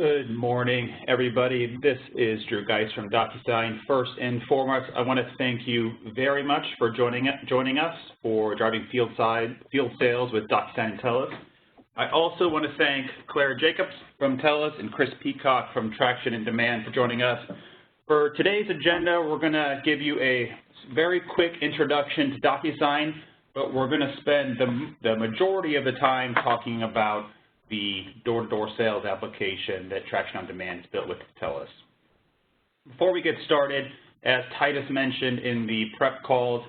Good morning, everybody. This is Drew Geis from DocuSign. First and foremost, I want to thank you very much for joining us for driving field sales with DocuSign and Telus. I also want to thank Claire Jacobs from Telus and Chris Peacock from Traction and Demand for joining us. For today's agenda, we're going to give you a very quick introduction to DocuSign, but we're going to spend the majority of the time talking about the door-to-door sales application that Traction on Demand is built with Telus. Before we get started, as Titus mentioned in the prep calls,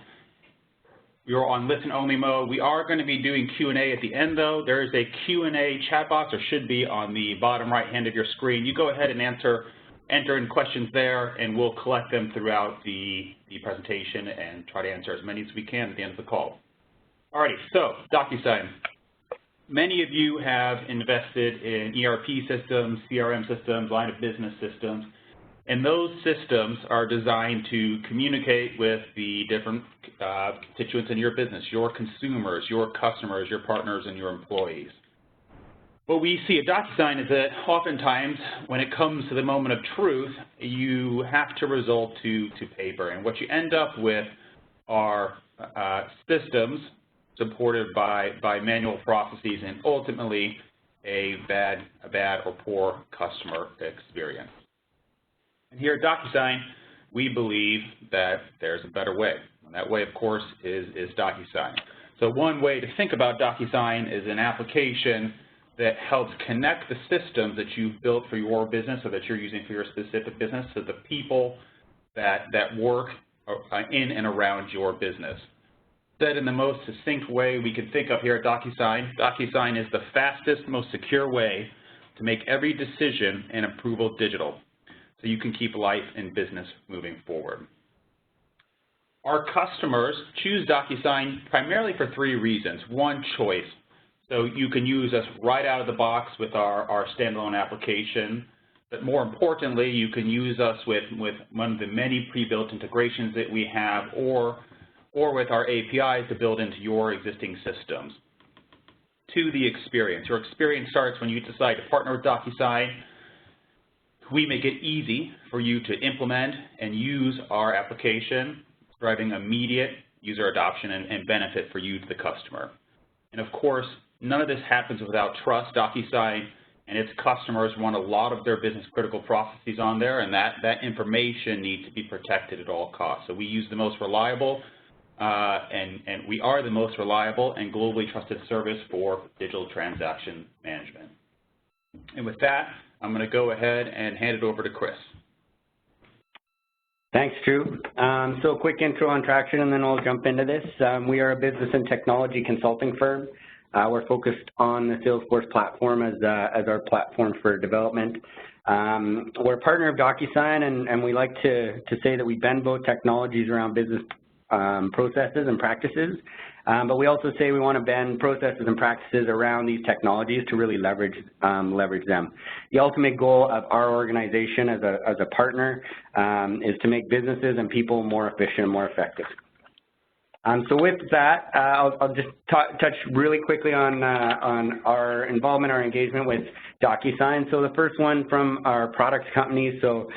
you're on listen-only mode. We are going to be doing Q&A at the end, though. There is a Q&A chat box, or should be, on the bottom right hand of your screen. You go ahead and enter in questions there, and we'll collect them throughout the presentation and try to answer as many as we can at the end of the call. Alrighty, so DocuSign. Many of you have invested in ERP systems, CRM systems, line of business systems, and those systems are designed to communicate with the different constituents in your business, your consumers, your customers, your partners, and your employees. What we see at DocuSign is that oftentimes, when it comes to the moment of truth, you have to resort to paper, and what you end up with are systems supported by manual processes and ultimately a bad or poor customer experience. And here at DocuSign, we believe that there's a better way. And that way, of course, is DocuSign. So one way to think about DocuSign is an application that helps connect the systems that you've built for your business or that you're using for your specific business to the people that work in and around your business. Said in the most succinct way we can think of here at DocuSign, DocuSign is the fastest, most secure way to make every decision and approval digital so you can keep life and business moving forward. Our customers choose DocuSign primarily for three reasons. One, choice. So you can use us right out of the box with our standalone application, but more importantly, you can use us with one of the many pre-built integrations that we have or with our APIs to build into your existing systems. To the experience. Your experience starts when you decide to partner with DocuSign. We make it easy for you to implement and use our application, driving immediate user adoption and benefit for you, the customer. And of course, none of this happens without trust. DocuSign and its customers want a lot of their business critical processes on there, and that information needs to be protected at all costs. So we use the most reliable and we are the most reliable and globally trusted service for digital transaction management. And with that, I'm going to go ahead and hand it over to Chris. Thanks, Drew. So a quick intro on Traction, and then we'll jump into this. We are a business and technology consulting firm. We're focused on the Salesforce platform as our platform for development. We're a partner of DocuSign, and we like to say that we bend both technologies around business processes and practices, but we also say we want to bend processes and practices around these technologies to really leverage them. The ultimate goal of our organization as a partner is to make businesses and people more efficient and more effective. So with that, I'll just touch really quickly on our involvement, our engagement with DocuSign. So the first one from our products company. So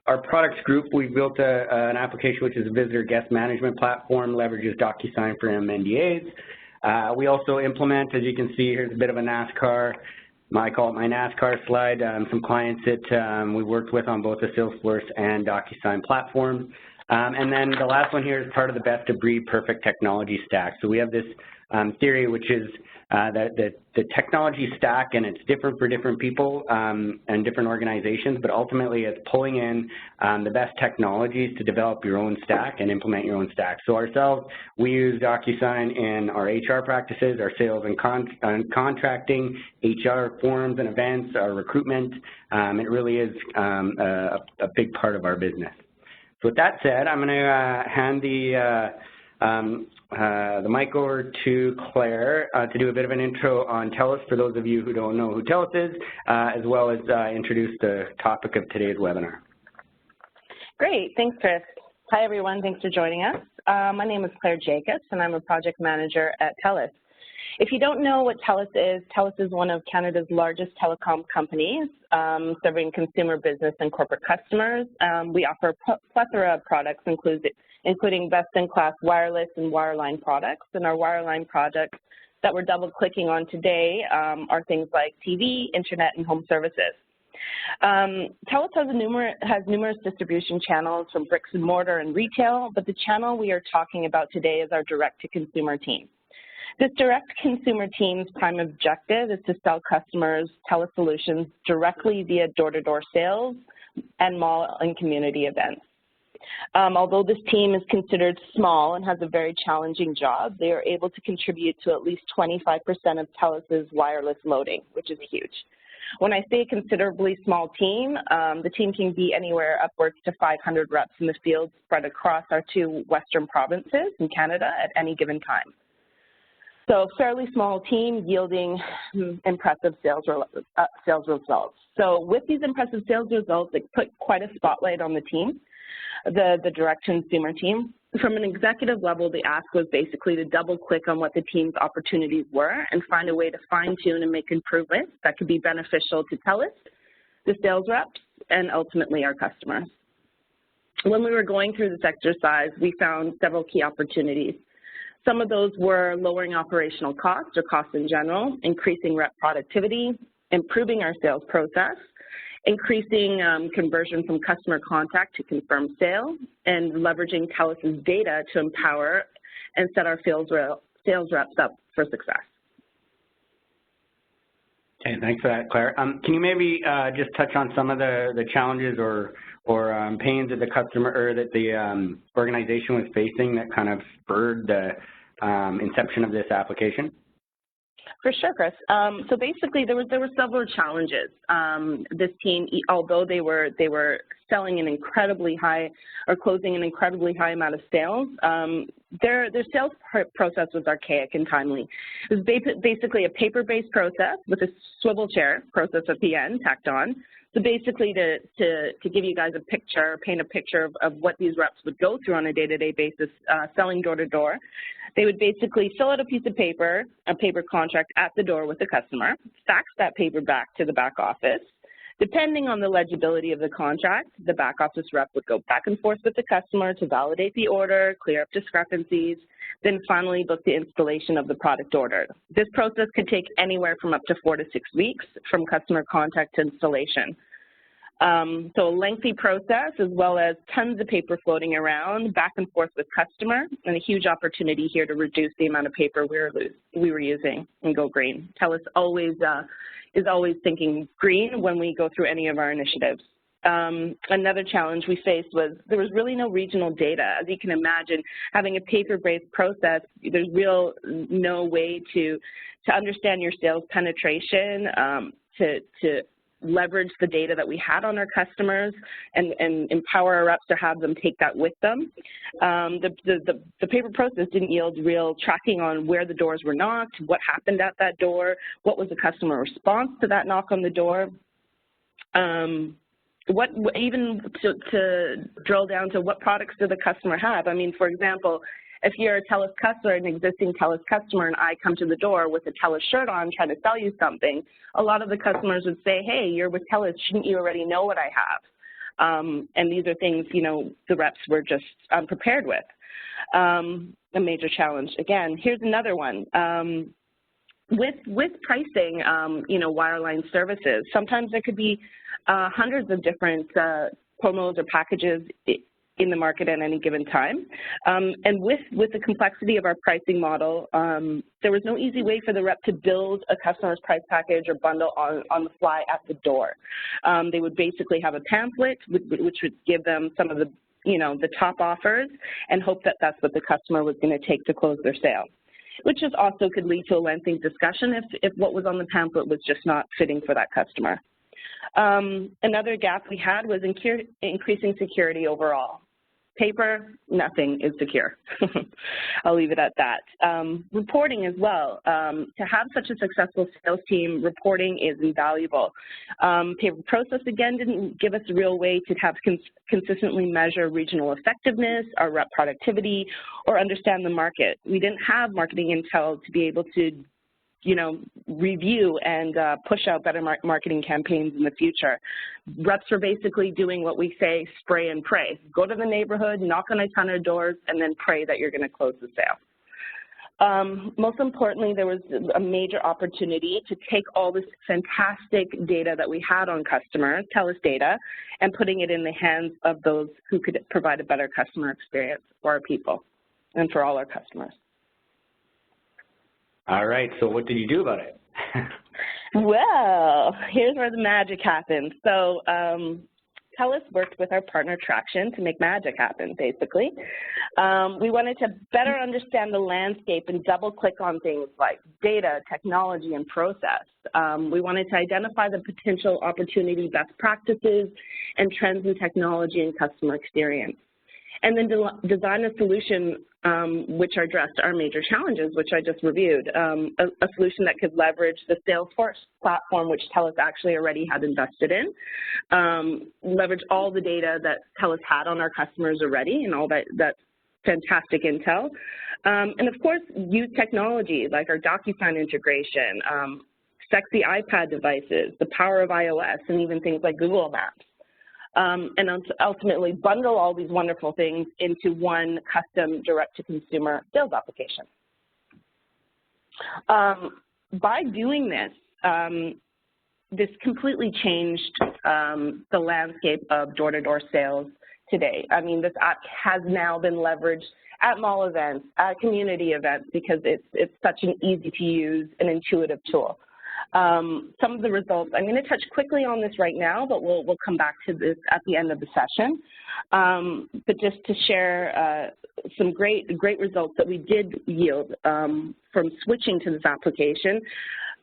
our products group, we built an application which is a visitor guest management platform, leverages DocuSign for MNDAs. We also implement, as you can see, here's a bit of a NASCAR, I call it my NASCAR slide, some clients that we worked with on both the Salesforce and DocuSign platform. And then the last one here is part of the best of breed perfect technology stack. So we have this theory which is that the technology stack, and it's different for different people and different organizations, but ultimately it's pulling in the best technologies to develop your own stack and implement your own stack. So ourselves, we use DocuSign in our HR practices, our sales and contracting, HR forms and events, our recruitment. It really is a big part of our business. So with that said, I'm going to hand the mic over to Claire to do a bit of an intro on Telus for those of you who don't know who Telus is, as well as introduce the topic of today's webinar. Great, thanks, Chris. Hi, everyone. Thanks for joining us. My name is Claire Jacobs, and I'm a project manager at Telus. If you don't know what Telus is one of Canada's largest telecom companies, serving consumer, business, and corporate customers. We offer a plethora of products, including best-in-class wireless and wireline products. And our wireline products that we're double-clicking on today are things like TV, internet, and home services. Telus has numerous distribution channels from bricks and mortar and retail, but the channel we are talking about today is our direct-to-consumer team. This direct-to-consumer team's prime objective is to sell customers Telus solutions directly via door-to-door sales and mall and community events. Although this team is considered small and has a very challenging job, they are able to contribute to at least 25% of Telus's wireless loading, which is huge. When I say considerably small team, the team can be anywhere upwards to 500 reps in the field spread across our 2 western provinces in Canada at any given time. So fairly small team yielding impressive sales results. So with these impressive sales results, it put quite a spotlight on the team, the direct-to-consumer team. From an executive level, the ask was basically to double-click on what the team's opportunities were and find a way to fine-tune and make improvements that could be beneficial to Telus, the sales reps, and ultimately our customers. When we were going through this exercise, we found several key opportunities. Some of those were lowering operational costs or costs in general, increasing rep productivity, improving our sales process, increasing conversion from customer contact to confirmed sale, and leveraging Telus's data to empower and set our sales reps up for success. Okay, thanks for that, Claire. Can you maybe just touch on some of the challenges or pains that the customer or that the organization was facing that kind of spurred the inception of this application? For sure, Chris. So basically, there were several challenges. This team, although they were selling an incredibly high or closing an incredibly high amount of sales, their sales process was archaic and timely. It was basically a paper-based process with a swivel chair process at the end tacked on. So basically, to give you guys a picture, paint a picture of what these reps would go through on a day-to-day basis, selling door-to-door, they would basically fill out a piece of paper, a paper contract at the door with the customer, fax that paper back to the back office. Depending on the legibility of the contract, the back office rep would go back and forth with the customer to validate the order, clear up discrepancies, then finally book the installation of the product ordered. This process could take anywhere from up to 4 to 6 weeks from customer contact to installation. So a lengthy process as well as tons of paper floating around, back and forth with customer, and a huge opportunity here to reduce the amount of paper we were using and go green. Telus is always thinking green when we go through any of our initiatives. Another challenge we faced was there was really no regional data. As you can imagine, having a paper-based process, there's no way to understand your sales penetration, to leverage the data that we had on our customers and empower our reps to have them take that with them. The paper process didn't yield real tracking on where the doors were knocked, what happened at that door, what was the customer response to that knock on the door. Even to drill down to what products do the customer have. I mean, for example, if you're a Telus customer, an existing Telus customer, and I come to the door with a Telus shirt on trying to sell you something, a lot of the customers would say, hey, you're with Telus, shouldn't you already know what I have? And these are things, you know, the reps were just unprepared with. A major challenge. Again, here's another one. With pricing, you know, wireline services, sometimes there could be hundreds of different promos or packages in the market at any given time. And with the complexity of our pricing model, there was no easy way for the rep to build a customer's price package or bundle on the fly at the door. They would basically have a pamphlet which would give them some of the, you know, the top offers and hope that that's what the customer was going to take to close their sale, which just also could lead to a lengthy discussion if what was on the pamphlet was just not fitting for that customer. Another gap we had was increasing security overall. Paper, nothing is secure. I'll leave it at that. Reporting as well. To have such a successful sales team, reporting is invaluable. Paper process, again, didn't give us a real way to have consistently measure regional effectiveness, our rep productivity, or understand the market. We didn't have marketing intel to be able to review and push out better marketing campaigns in the future. Reps are basically doing what we say, spray and pray. Go to the neighborhood, knock on a ton of doors, and then pray that you're going to close the sale. Most importantly, there was a major opportunity to take all this fantastic data that we had on customers, Telus data, and putting it in the hands of those who could provide a better customer experience for our people and for all our customers. All right, so what did you do about it? Well, here's where the magic happens. So Telus worked with our partner Traction to make magic happen, basically. We wanted to better understand the landscape and double-click on things like data, technology, and process. We wanted to identify the potential opportunity, best practices, and trends in technology and customer experience. And then design a solution which addressed our major challenges, which I just reviewed, a solution that could leverage the Salesforce platform, which Telus actually already had invested in, leverage all the data that Telus had on our customers already and all that fantastic intel, and of course use technology like our DocuSign integration, sexy iPad devices, the power of iOS, and even things like Google Maps. And ultimately bundle all these wonderful things into one custom direct-to-consumer sales application. By doing this, this completely changed the landscape of door-to-door sales today. I mean, this app has now been leveraged at mall events, at community events, because it's such an easy-to-use and intuitive tool. Some of the results, I'm going to touch quickly on this right now, but we'll come back to this at the end of the session. But just to share some great results that we did yield from switching to this application,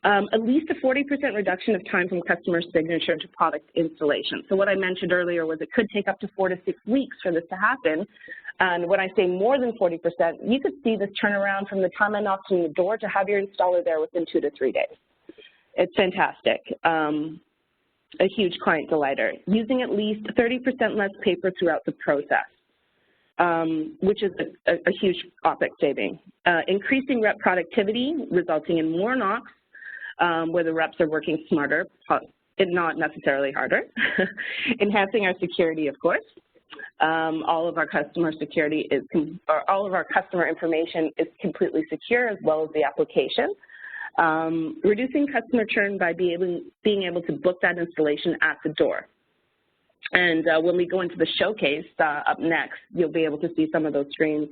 at least a 40% reduction of time from customer signature to product installation. So what I mentioned earlier was it could take up to 4 to 6 weeks for this to happen. And when I say more than 40%, you could see this turnaround from the time I knocked on the door to have your installer there within 2 to 3 days. It's fantastic, a huge client delighter. Using at least 30% less paper throughout the process, which is a huge OpEx saving. Increasing rep productivity, resulting in more knocks, where the reps are working smarter, and not necessarily harder. Enhancing our security, of course. All of our customer security is, or all of our customer information is completely secure, as well as the application. Reducing customer churn by being able to book that installation at the door. And when we go into the showcase up next, you'll be able to see some of those screens.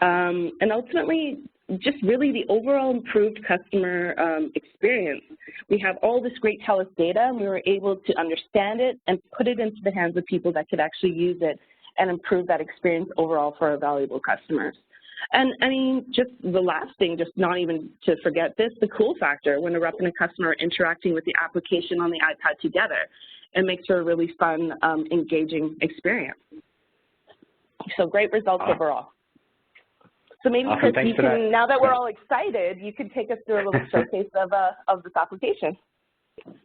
And ultimately, just really the overall improved customer experience. We have all this great Telus data, and we were able to understand it and put it into the hands of people that could actually use it and improve that experience overall for our valuable customers. And I mean, just the last thing, just not even to forget this, the cool factor when a rep and a customer are interacting with the application on the iPad together. It makes for a really fun, engaging experience. So great results overall. So maybe, Chris, you can, now that we're all excited, you can take us through a little showcase of this application.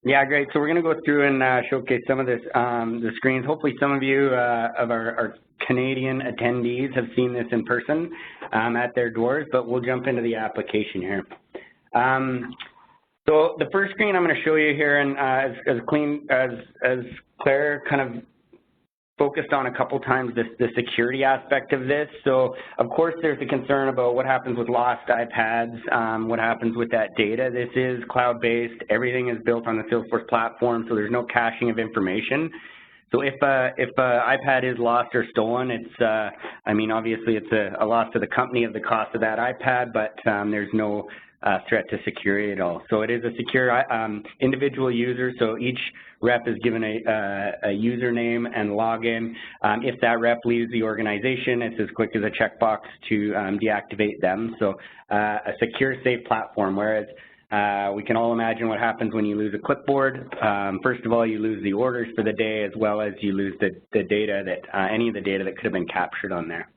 Yeah, great. So we're going to go through and showcase some of this, the screens. Hopefully some of you of our Canadian attendees have seen this in person at their doors, but we'll jump into the application here. So the first screen I'm going to show you here, and as Claire kind of focused on a couple times, the security aspect of this. So of course there's the concern about what happens with lost iPads, what happens with that data. This is cloud-based. Everything is built on the Salesforce platform, so there's no caching of information. So if a iPad is lost or stolen, it's, I mean, obviously it's a loss to the company of the cost of that iPad, but there's no threat to security at all. So it is a secure individual user, so each rep is given a username and login. If that rep leaves the organization, it's as quick as a checkbox to deactivate them. So a secure, safe platform, whereas we can all imagine what happens when you lose a clipboard. First of all, you lose the orders for the day, as well as you lose the data that, any of the data that could have been captured on there.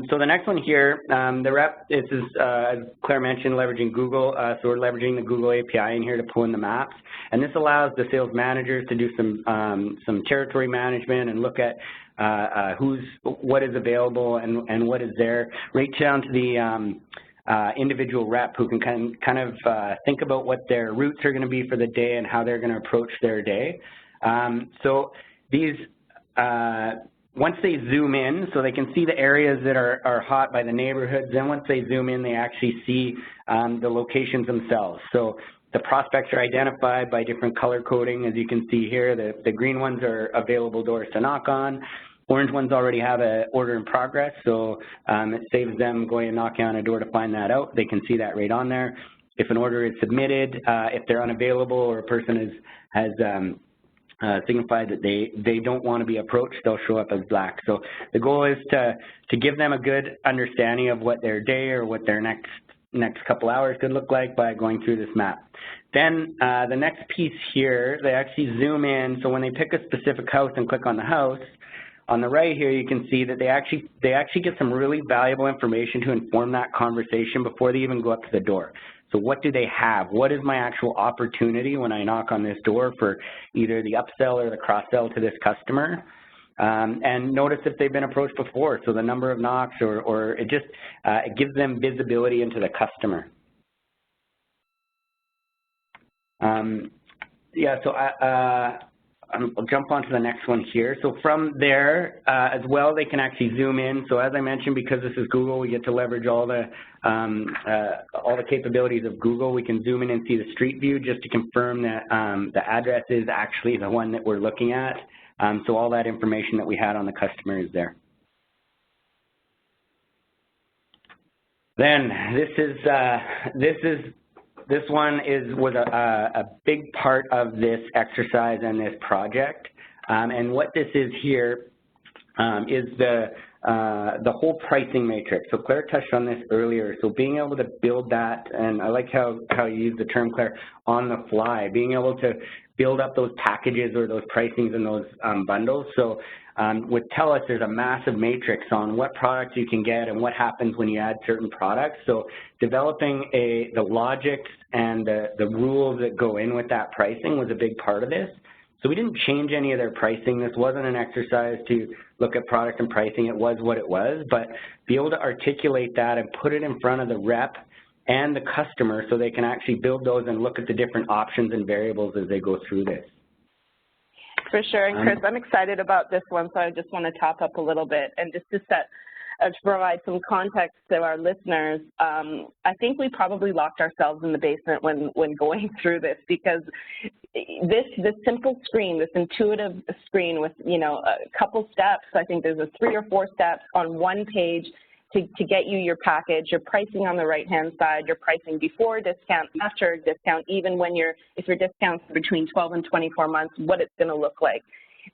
So the next one here, the rep, this is, as Claire mentioned, leveraging Google. So we're leveraging the Google API in here to pull in the maps. And this allows the sales managers to do some territory management and look at what is available and what is there, right down to individual rep who can kind of think about what their routes are going to be for the day and how they're going to approach their day. So these, once they zoom in, so they can see the areas that are hot by the neighborhoods, then once they zoom in, they actually see the locations themselves. So the prospects are identified by different color coding, as you can see here. The green ones are available doors to knock on. Orange ones already have an order in progress, so it saves them going and knocking on a door to find that out. They can see that right on there. If an order is submitted, if they're unavailable or a person has signified that they don't want to be approached, they'll show up as black. So the goal is to give them a good understanding of what their day or what their next couple hours could look like by going through this map. Then the next piece here, they actually zoom in. So when they pick a specific house and click on the house, on the right here, you can see that they actually get some really valuable information to inform that conversation before they even go up to the door. So what do they have? What is my actual opportunity when I knock on this door for either the upsell or the cross-sell to this customer? And notice if they've been approached before, so the number of knocks or it just it gives them visibility into the customer. Yeah, so I'll jump on to the next one here. So from there, as well, they can actually zoom in. So as I mentioned, because this is Google, we get to leverage all the capabilities of Google. We can zoom in and see the street view just to confirm that the address is actually the one that we're looking at. So all that information that we had on the customer is there. Then this one was a big part of this exercise and this project. And what this is here is the whole pricing matrix. So Claire touched on this earlier. So being able to build that, and I like how you use the term, Claire, on the fly, being able to build up those packages or those pricings and those bundles. So with Telus, there's a massive matrix on what products you can get and what happens when you add certain products. So developing the logics and the rules that go in with that pricing was a big part of this. So we didn't change any of their pricing. This wasn't an exercise to look at product and pricing. It was what it was, but be able to articulate that and put it in front of the rep and the customer so they can actually build those and look at the different options and variables as they go through this. For sure, and Chris, I'm excited about this one, so I just want to top up a little bit. And just to provide some context to our listeners, I think we probably locked ourselves in the basement when going through this, because this simple screen, this intuitive screen with, you know, a couple steps, I think there's 3 or 4 steps on one page to get you your package, your pricing on the right-hand side, your pricing before a discount, after a discount, even when if your discount's between 12 and 24 months, what it's going to look like.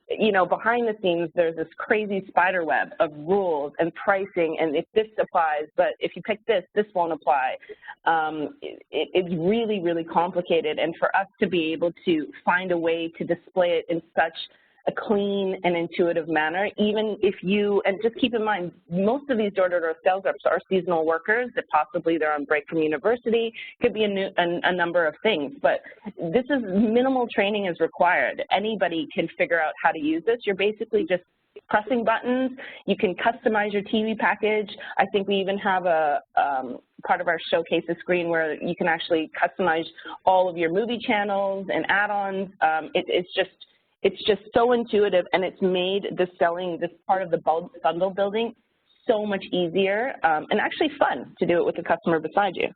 You know, behind the scenes, there's this crazy spider web of rules and pricing, and if this applies, but if you pick this, this won't apply. It's really, really complicated, and for us to be able to find a way to display it in such a clean and intuitive manner, even if you, and just keep in mind, most of these door-to-door sales reps are seasonal workers that possibly they're on break from university, could be a number of things, but this is minimal training is required. Anybody can figure out how to use this. You're basically just pressing buttons. You can customize your TV package. I think we even have a part of our showcase a screen where you can actually customize all of your movie channels and add-ons. It's just so intuitive, and it's made this part of the bundle building so much easier and actually fun to do it with the customer beside you.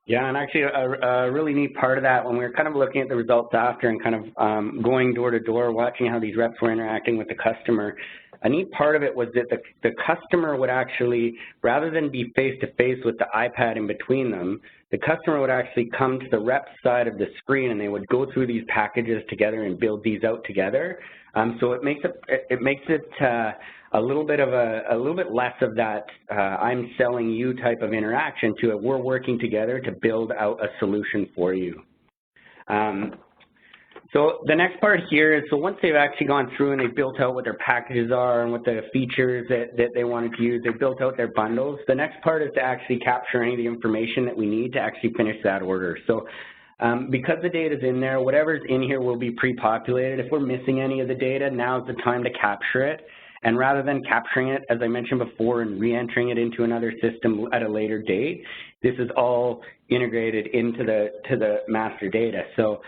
Yeah, and actually a really neat part of that, when we were kind of looking at the results after and kind of going door to door, watching how these reps were interacting with the customer, a neat part of it was that the customer would actually, rather than be face-to-face with the iPad in between them, the customer would actually come to the rep side of the screen and they would go through these packages together and build these out together. So it makes it a little bit less of that I'm selling you type of interaction to we're working together to build out a solution for you. So the next part here is, so once they've actually gone through and they've built out what their packages are and what the features that they wanted to use, they've built out their bundles, the next part is to actually capture any of the information that we need to actually finish that order. So because the data is in there, whatever's in here will be pre-populated. If we're missing any of the data, now's the time to capture it And rather than capturing it, as I mentioned before, and re-entering it into another system at a later date, this is all integrated into the master data. So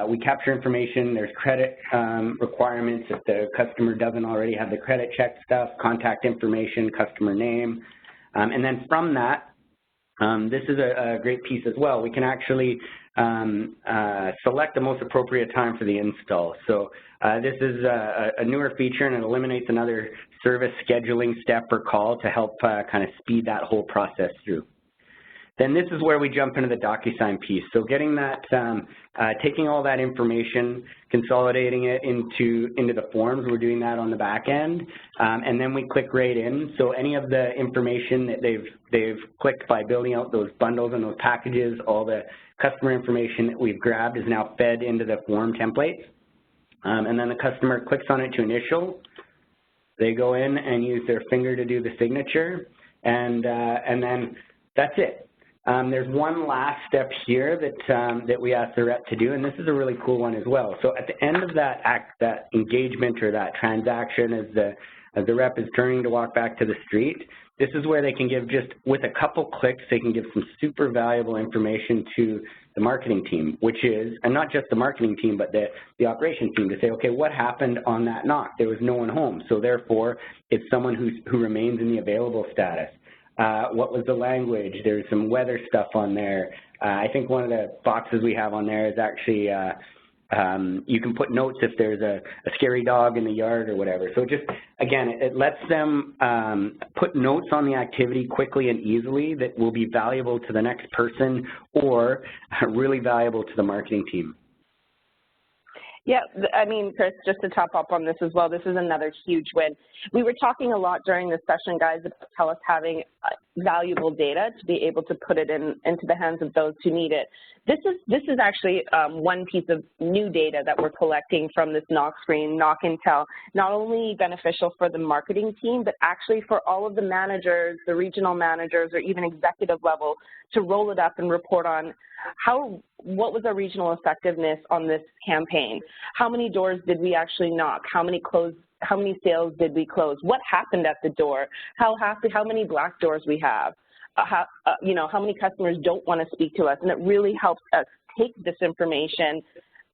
we capture information. There's credit requirements if the customer doesn't already have the credit check stuff, contact information, customer name. And then from that, this is a great piece as well. We can actually select the most appropriate time for the install. So this is a newer feature, and it eliminates another service scheduling step or call to help kind of speed that whole process through. Then this is where we jump into the DocuSign piece. So getting that, taking all that information, consolidating it into the forms, we're doing that on the back end, and then we click right in. So any of the information that they've clicked by building out those bundles and those packages, all the customer information that we've grabbed is now fed into the form templates. And then the customer clicks on it to initial. They go in and use their finger to do the signature, and then that's it. There's one last step here that we asked the rep to do, and this is a really cool one as well. So at the end of that engagement or that transaction, as the rep is turning to walk back to the street, this is where they can give just, with a couple clicks, they can give some super valuable information to the marketing team, which is, and not just the marketing team, but the operations team, to say, okay, what happened on that knock? There was no one home, so therefore it's someone who remains in the available status. What was the language? There's some weather stuff on there. I think one of the boxes we have on there is actually you can put notes if there's a scary dog in the yard or whatever. So just, again, it lets them put notes on the activity quickly and easily that will be valuable to the next person or really valuable to the marketing team. Yeah, I mean, Chris, just to top up on this as well, this is another huge win. We were talking a lot during this session, guys, about Telus having valuable data to be able to put it into the hands of those who need it. This is actually one piece of new data that we're collecting from this knock screen, knock intel, not only beneficial for the marketing team, but actually for all of the managers, the regional managers, or even executive level to roll it up and report on what was our regional effectiveness on this campaign? How many doors did we actually knock? How many sales did we close? What happened at the door? How many black doors we have? How many customers don't want to speak to us? And it really helps us take this information,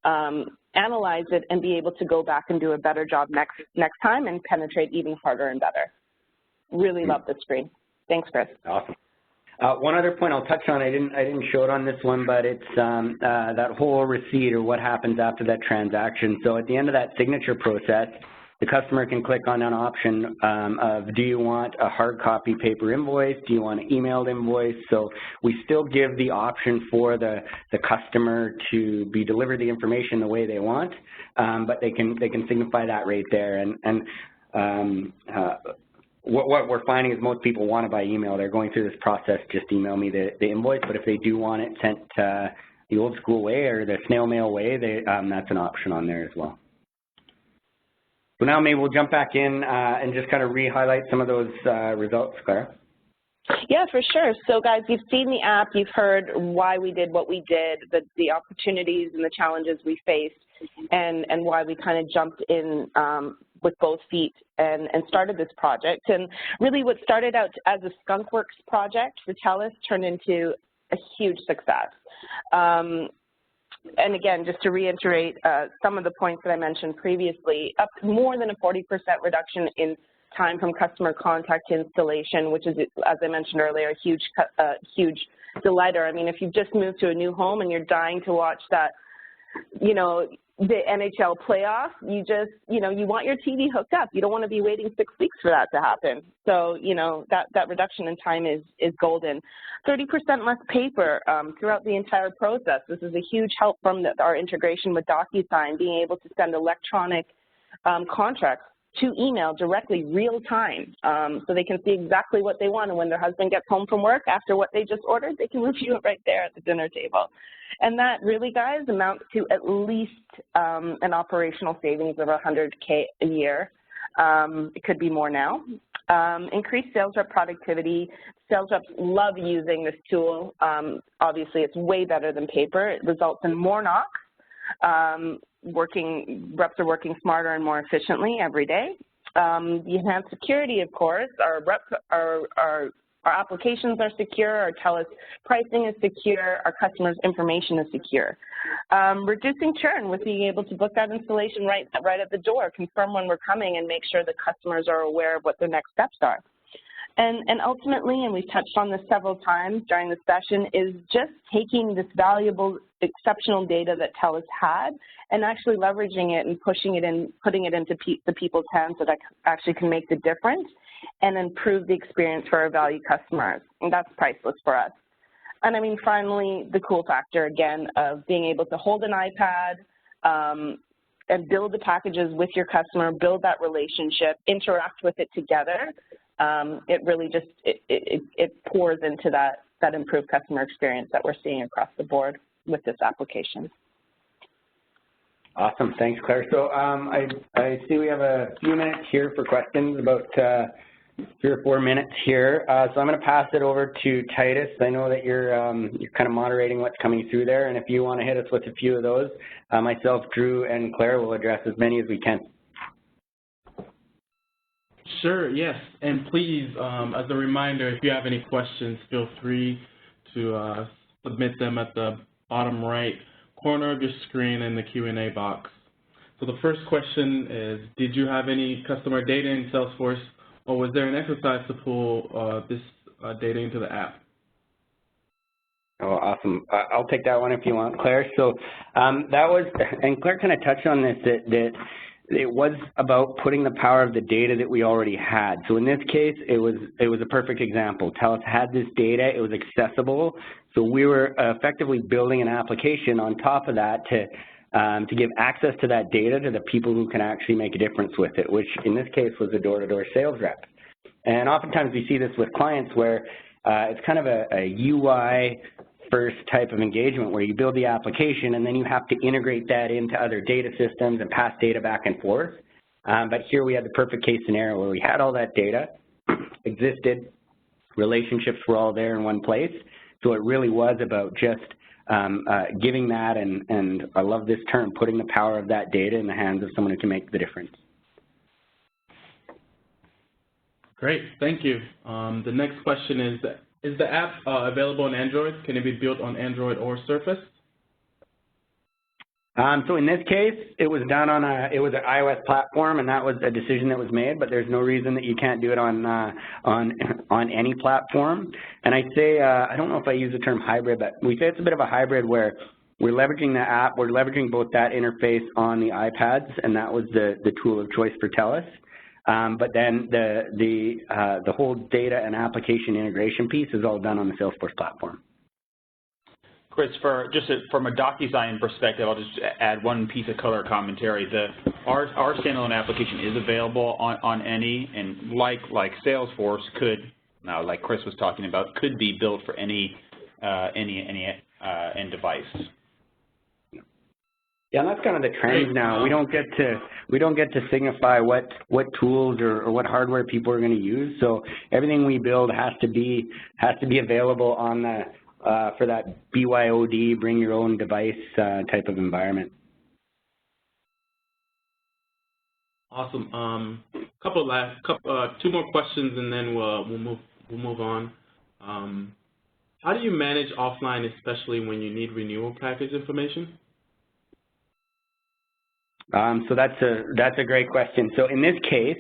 analyze it, and be able to go back and do a better job next time and penetrate even harder and better. Really love this screen. Thanks, Chris. Awesome. One other point I'll touch on, I didn't show it on this one, but it's that whole receipt or what happens after that transaction. So at the end of that signature process, the customer can click on an option of, do you want a hard copy paper invoice? Do you want an emailed invoice? So we still give the option for the customer to be delivered the information the way they want, but they can signify that right there. And what we're finding is most people want it by email. They're going through this process, just email me the invoice, but if they do want it sent the old school way or the snail mail way, that's an option on there as well. So now maybe we'll jump back in and just kind of re-highlight some of those results, Clara. Yeah, for sure. So guys, you've seen the app, you've heard why we did what we did, the opportunities and the challenges we faced, and why we kind of jumped in with both feet and started this project. And really what started out as a skunkworks project for Telus turned into a huge success. And again, just to reiterate some of the points that I mentioned previously, up more than a 40% reduction in time from customer contact to installation, which is, as I mentioned earlier, a huge delighter. I mean, if you've just moved to a new home and you're dying to watch that, the NHL playoffs, you want your TV hooked up. You don't want to be waiting 6 weeks for that to happen. So, that reduction in time is golden. 30% less paper throughout the entire process. This is a huge help from our integration with DocuSign, being able to send electronic contracts to email directly real time, so they can see exactly what they want. And when their husband gets home from work after what they just ordered, they can review it right there at the dinner table. And that really, guys, amounts to at least an operational savings of $100K a year. It could be more now. Increased sales rep productivity. Sales reps love using this tool. Obviously, it's way better than paper. It results in more knocks. Reps are working smarter and more efficiently every day. The enhanced security, of course, our applications are secure, our Telus pricing is secure, our customers' information is secure. Reducing churn with being able to book that installation right at the door, confirm when we're coming, and make sure the customers are aware of what their next steps are. And ultimately, and we've touched on this several times during the session, is just taking this valuable, exceptional data that Telus had and actually leveraging it and pushing it in, putting it into the people's hands that actually can make the difference and improve the experience for our value customers. And that's priceless for us. And I mean, finally, the cool factor, again, of being able to hold an iPad and build the packages with your customer, build that relationship, interact with it together. It really just, it pours into that improved customer experience that we're seeing across the board with this application. Awesome, thanks, Claire. So I see we have a few minutes here for questions, about 3 or 4 minutes here. So I'm going to pass it over to Titus. I know that you're kind of moderating what's coming through there, and if you want to hit us with a few of those, myself, Drew, and Claire will address as many as we can. Sure, yes, and please, as a reminder, if you have any questions, feel free to submit them at the bottom right corner of your screen in the Q&A box. So the first question is, did you have any customer data in Salesforce, or was there an exercise to pull this data into the app? Oh, awesome. I'll take that one if you want, Claire. So that was, and Claire kind of touched on this, that it was about putting the power of the data that we already had. So in this case, it was a perfect example. Telus had this data, it was accessible, so we were effectively building an application on top of that to give access to that data to the people who can actually make a difference with it, which in this case was the door-to-door sales rep. And oftentimes we see this with clients where it's kind of a UI first type of engagement where you build the application and then you have to integrate that into other data systems and pass data back and forth. But here we had the perfect case scenario where we had all that data, existed, relationships were all there in one place. So it really was about just giving that, and I love this term, putting the power of that data in the hands of someone who can make the difference. Great, thank you. The next question is the app available on Android? Can it be built on Android or Surface? So in this case, it was done on an iOS platform, and that was a decision that was made. But there's no reason that you can't do it on any platform. And I'd say I don't know if I use the term hybrid, but we say it's a bit of a hybrid where we're leveraging the app, we're leveraging both that interface on the iPads, and that was the tool of choice for Telus. But then the whole data and application integration piece is all done on the Salesforce platform. Chris, from a DocuSign perspective, I'll just add one piece of color commentary. Our standalone application is available on any, and like Salesforce could, like Chris was talking about, could be built for any end device. Yeah, and that's kind of the trend now. We don't get to signify what tools or what hardware people are going to use. So everything we build has to be available on the for that BYOD, bring your own device type of environment. Awesome. Two more questions, and then we'll move on. How do you manage offline, especially when you need renewal package information? So that's a great question. So in this case,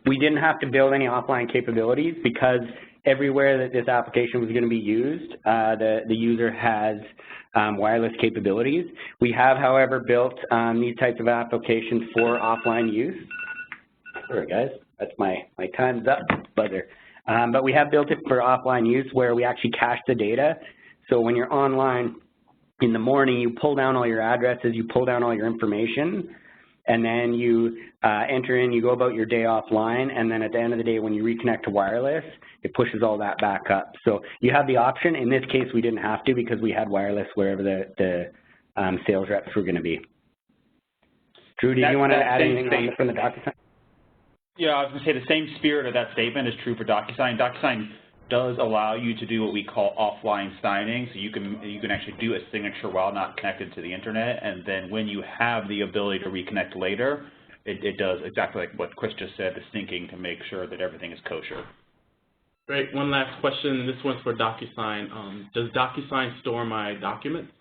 we didn't have to build any offline capabilities because everywhere that this application was going to be used, the user has wireless capabilities. We have, however, built these types of applications for offline use. Sorry, guys, that's my time's up buzzer. But we have built it for offline use where we actually cache the data. So when you're online in the morning, you pull down all your addresses, you pull down all your information, and then you enter in, you go about your day offline, and then at the end of the day when you reconnect to wireless, it pushes all that back up. So you have the option. In this case, we didn't have to because we had wireless wherever the sales reps were going to be. Drew, did you want to add anything on from the DocuSign? Yeah, I was going to say the same spirit of that statement is true for DocuSign. DocuSign does allow you to do what we call offline signing, so you can actually do a signature while not connected to the internet, and then when you have the ability to reconnect later, it does exactly like what Chris just said, the syncing to make sure that everything is kosher. Great. One last question, and this one's for DocuSign. Does DocuSign store my documents?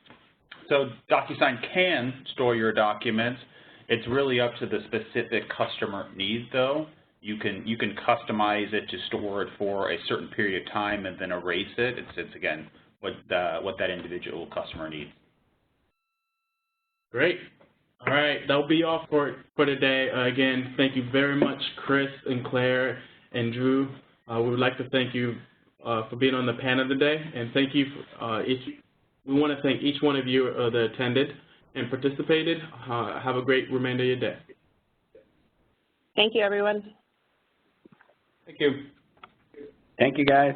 So DocuSign can store your documents. It's really up to the specific customer needs, though. You can customize it to store it for a certain period of time and then erase it. It's again what that individual customer needs. Great. All right, that'll be all for today. Again, thank you very much, Chris and Claire and Drew. We would like to thank you for being on the panel today, and thank you for we want to thank each one of you that attended and participated. Have a great remainder of your day. Thank you, everyone. Thank you. Thank you, guys.